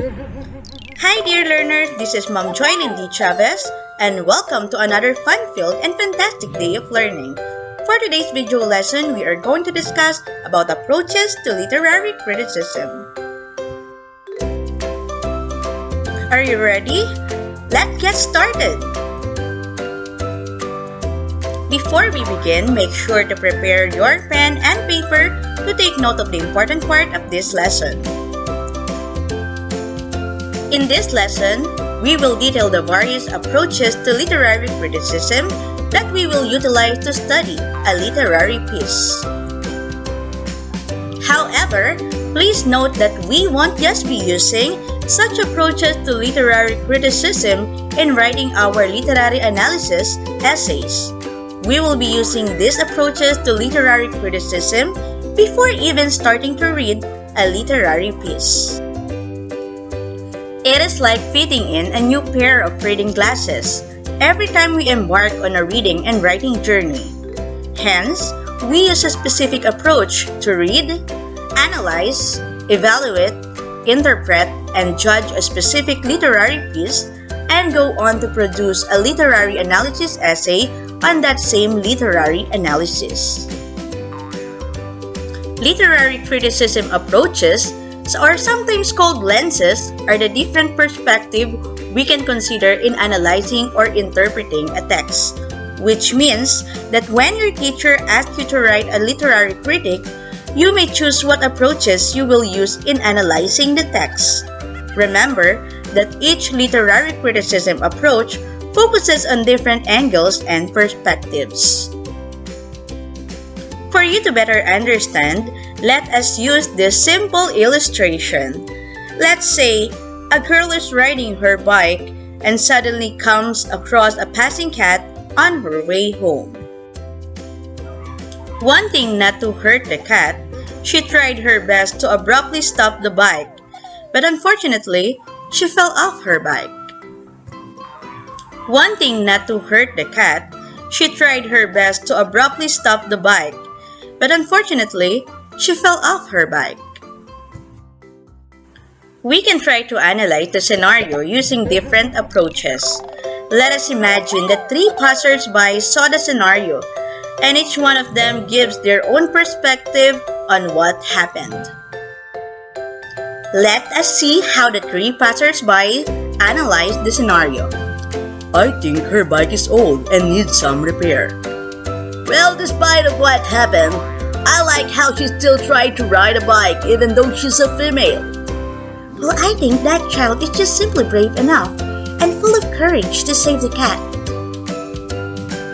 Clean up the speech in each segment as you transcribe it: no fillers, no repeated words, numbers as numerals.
Hi dear learners, this is Ma'am Joylyn D. Chavez and welcome to another fun-filled and fantastic day of learning. For today's video lesson, we are going to discuss about approaches to literary criticism. Are you ready? Let's get started! Before we begin, make sure to prepare your pen and paper to take note of the important part of this lesson. In this lesson, we will detail the various approaches to literary criticism that we will utilize to study a literary piece. However, please note that we won't just be using such approaches to literary criticism in writing our literary analysis essays. We will be using these approaches to literary criticism before even starting to read a literary piece. It is like fitting in a new pair of reading glasses every time we embark on a reading and writing journey. Hence, we use a specific approach to read, analyze, evaluate, interpret, and judge a specific literary piece and go on to produce a literary analysis essay on that same literary analysis. Literary criticism approaches, or sometimes called lenses, are the different perspectives we can consider in analyzing or interpreting a text, which means that when your teacher asks you to write a literary critic, you may choose what approaches you will use in analyzing the text. Remember that each literary criticism approach focuses on different angles and perspectives. For you to better understand, let us use this simple illustration. Let's say a girl is riding her bike and suddenly comes across a passing cat on her way home. Wanting not to hurt the cat, she tried her best to abruptly stop the bike, but unfortunately, she fell off her bike. Wanting not to hurt the cat, she tried her best to abruptly stop the bike, but unfortunately, she fell off her bike. We can try to analyze the scenario using different approaches. Let us imagine that three passers-by saw the scenario, and each one of them gives their own perspective on what happened. Let us see how the three passers-by analyze the scenario. I think her bike is old and needs some repair. Well, despite of what happened, I like how she still tried to ride a bike even though she's a female. Well, I think that child is just simply brave enough and full of courage to save the cat.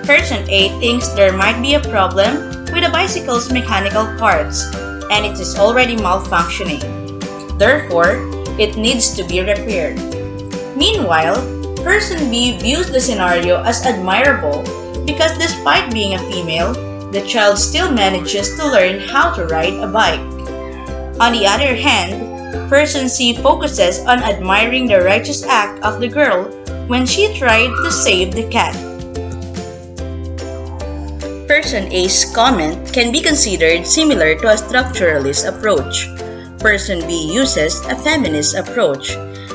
Person A thinks there might be a problem with the bicycle's mechanical parts and it is already malfunctioning. Therefore, it needs to be repaired. Meanwhile, Person B views the scenario as admirable because despite being a female, the child still manages to learn how to ride a bike. On the other hand, Person C focuses on admiring the righteous act of the girl when she tried to save the cat. Person A's comment can be considered similar to a structuralist approach. Person B uses a feminist approach,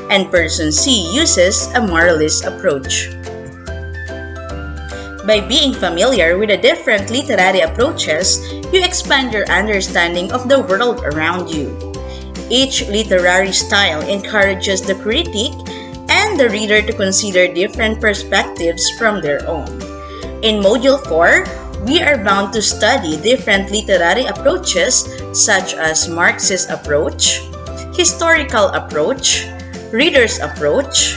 and Person C uses a moralist approach. By being familiar with the different literary approaches, you expand your understanding of the world around you. Each literary style encourages the critic and the reader to consider different perspectives from their own. In Module 4, we are bound to study different literary approaches such as Marxist approach, historical approach, reader's approach,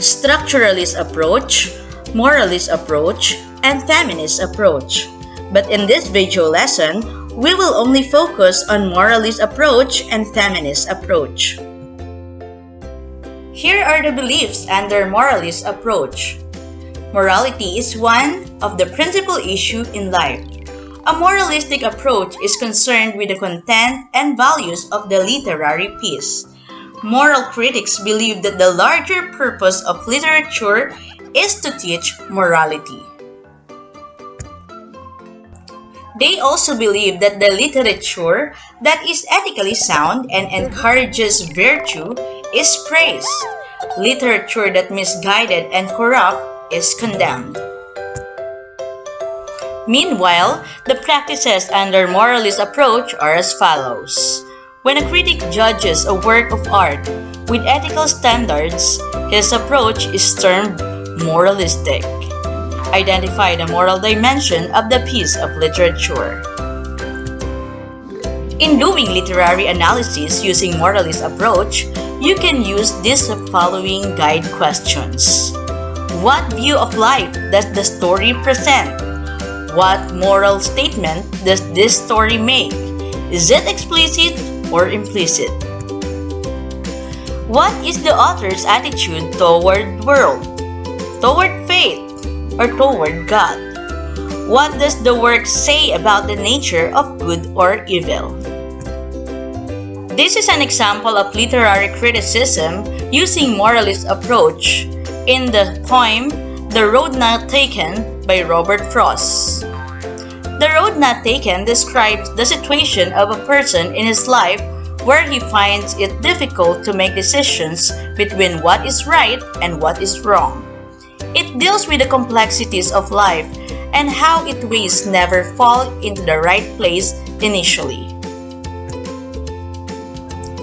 structuralist approach, moralist approach, and feminist approach. But in this video lesson, we will only focus on moralist approach and feminist approach. Here are the beliefs under moralist approach. Morality is one of the principal issues in life. A moralistic approach is concerned with the content and values of the literary piece. Moral critics believe that the larger purpose of literature is to teach morality. They also believe that the literature that is ethically sound and encourages virtue is praised. Literature that misguided and corrupt is condemned. Meanwhile, the practices under moralist approach are as follows. When a critic judges a work of art with ethical standards, his approach is termed moralistic. Identify the moral dimension of the piece of literature. In doing literary analysis using moralist approach, you can use these following guide questions. What view of life does the story present? What moral statement does this story make? Is it explicit or implicit? What is the author's attitude toward the world, toward faith, or toward God? What does the work say about the nature of good or evil? This is an example of literary criticism using moralist approach in the poem The Road Not Taken by Robert Frost. The Road Not Taken describes the situation of a person in his life where he finds it difficult to make decisions between what is right and what is wrong. It deals with the complexities of life and how its ways never fall into the right place initially.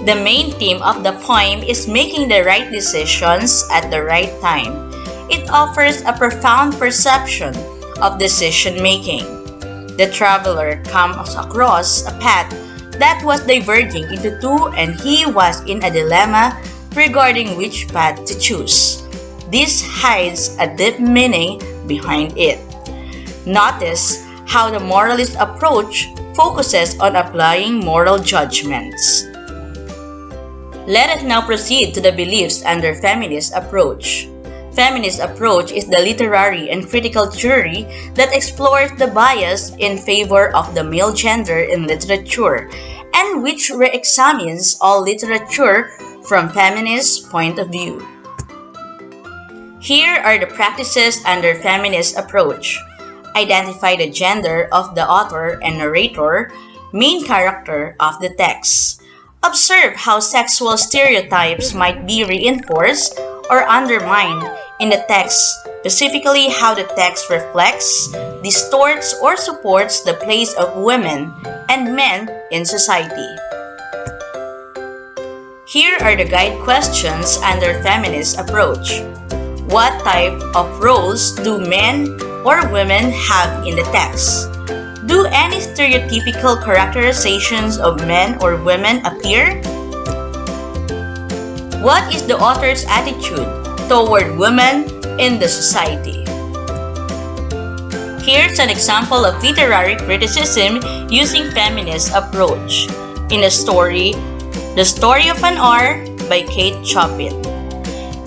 The main theme of the poem is making the right decisions at the right time. It offers a profound perception of decision making. The traveler comes across a path that was diverging into two, and he was in a dilemma regarding which path to choose. This hides a deep meaning behind it. Notice how the moralist approach focuses on applying moral judgments. Let us now proceed to the beliefs under feminist approach. Feminist approach is the literary and critical theory that explores the bias in favor of the male gender in literature and which re-examines all literature from feminist point of view. Here are the practices under feminist approach. Identify the gender of the author and narrator, main character of the text. Observe how sexual stereotypes might be reinforced or undermined in the text, specifically how the text reflects, distorts, or supports the place of women and men in society. Here are the guide questions under feminist approach. What type of roles do men or women have in the text? Do any stereotypical characterizations of men or women appear? What is the author's attitude toward women in the society? Here's an example of literary criticism using feminist approach. In the story, The Story of an R by Kate Chopin.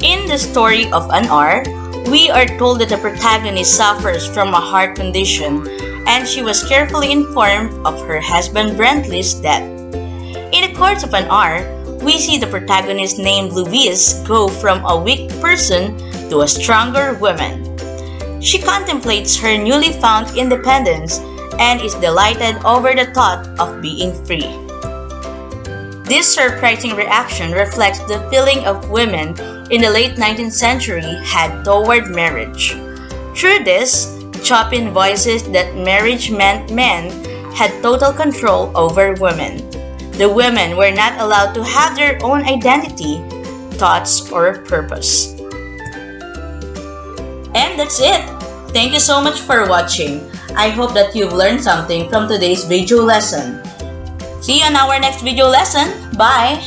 In The Story of an R, we are told that the protagonist suffers from a heart condition and she was carefully informed of her husband Brentley's death. In the course of an R, we see the protagonist named Louise go from a weak person to a stronger woman. She contemplates her newly found independence and is delighted over the thought of being free. This surprising reaction reflects the feeling of women in the late 19th century had toward marriage. Through this, Chopin voices that marriage meant men had total control over women. The women were not allowed to have their own identity, thoughts, or purpose. And that's it! Thank you so much for watching. I hope that you've learned something from today's video lesson. See you on our next video lesson. Bye!